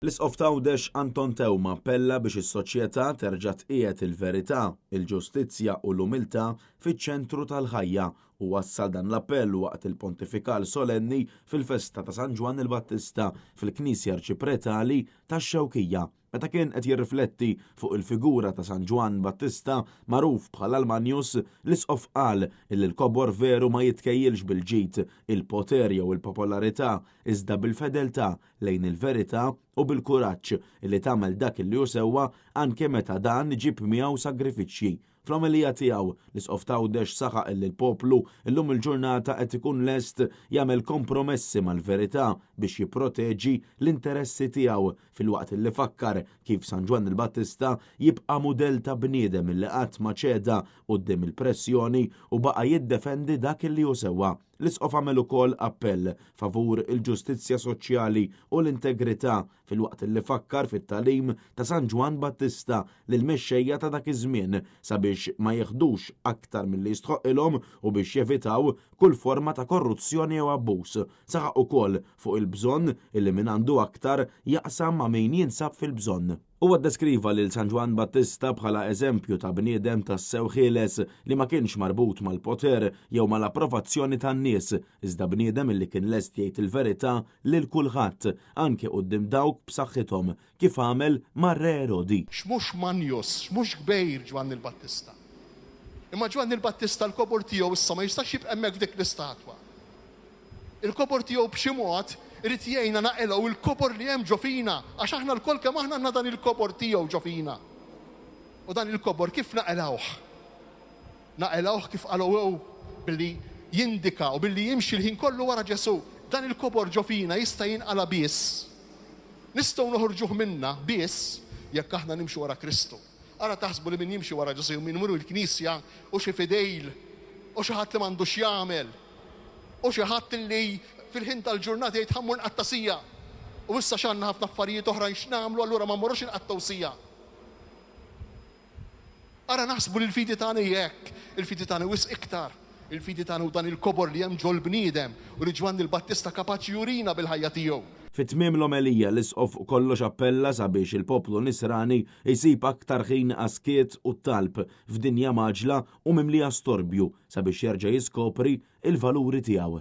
L-Isqof ta' Għawdex Anton Tewma appella biex is-soċjetà terġa' tqiegħed il-verità, il-ġustizzja u l-umiltà fiċ-ċentru tal-ħajja u wassal dan l-appell waqt il-pontifikal solenni fil-festa ta' San Ġwan il-Battista fil-Knisja Arċipretali tax-Xewkija. Meta kien qed jirrifletti fuq il-figura ta' San Ġwan Battista magħruf bħala l-Manjus, l-Isqof qal illi l-kobor veru ma jitkejjilx bil-ġid, il-poter jew il-popolarità, iżda bil-fedeltà lejn il-verità u bil-kuraġġ illi tagħmel dak illi hu sewwa anke meta dan iġib miegħu sagrifiċċji. Fl-omelija tiegħu l-Isqof ta' Għawdex saħaq illi l-poplu llum il-ġurnata qed ikun lest jagħmel kompromessi mal-verità biex jipproteġi l-interessi tiegħu filwaqt illi fakkar kif San Ġwan il-Battista jibqa' mudell ta' bniedem illi qatt ma ċeda quddiem il-pressjoni u baqa' jiddefendi dak illi hu sewwa. L-Isqof għamel ukoll appell favur il-ġustizzja soċjali u l-integrità filwaqt illi fakkar fit-tagħlim ta' San Ġwan Battista lil mexxejja ta' dak iż-żmien sabiex ma jeħdux aktar milli jistħoqilhom u biex jevitaw kull forma ta' korruzzjoni jew abbuż. Saħaq ukoll fuq il-bżonn illi min għandu aktar jaqsam ma' min jinsab fil-bżonn. Huwa ddeskriva lil San Ġwan Battista bħala eżempju ta' bniedem tas-sew ħieles li ma kienx marbut mal-poter jew mal-approvazzjoni tan-nies, iżda bniedem illi kien lest jgħid il-verità lil kulħadd anke quddiem dawk b'saħħithom kif għamel mar-Re Erodi. X'mhux Manjus, x'mhux kbejr Ġwan il-Battista. Imma Ġwan il-Battista l-kobor tiegħu issa ma jistax jibqa' hemmhekk f'dik l-istatwa. Il-kobor tiegħu b'xi mod irid jgħinna naqilgħu il-kobor li hemm ġo fina, għax aħna lkoll kemm aħna għandna dan il-kobor tiegħu ġo fina. U dan il-kobor kif naqilgħuh? Naqilgħuh kif qalgħu billi jindika u billi jimxi l-ħin kollu wara Ġesu. Dan il-kobor ġo fina jista' jinqala biss. Nistgħu noħorġuh minna biss jekk aħna nimxu wara Kristu. Ara taħsbu li min jimxi wara Ġesu min imur il-Knisja u xi fidejl u xi ħadd li m'għandux jagħmel u xi ħadd li fil-ħin tal-ġurnata jgħid ħammur nqatta-sija. U issa x'għandna ħafna affarijiet oħrajn x'nagħmlu allura ma mmorrux inqattaw sija. Ara naħsbu li l-fidi tagħna hekk, il-fidi tagħna wisq iktar. Il-fidi tagħna u dan il-kobor li hemm ġol bniedem u li Ġwan il-Battista kapaċi jurina bil-ħajja tiegħu. Fit-tmiem l-omelija l-Isqof kollox appella sabiex il-poplu Nisrani jsib aktar ħin għaskiet u talb f'dinja maġla u mimlija storbju sabiex jerġa' jiskopri il-valuri tiegħu.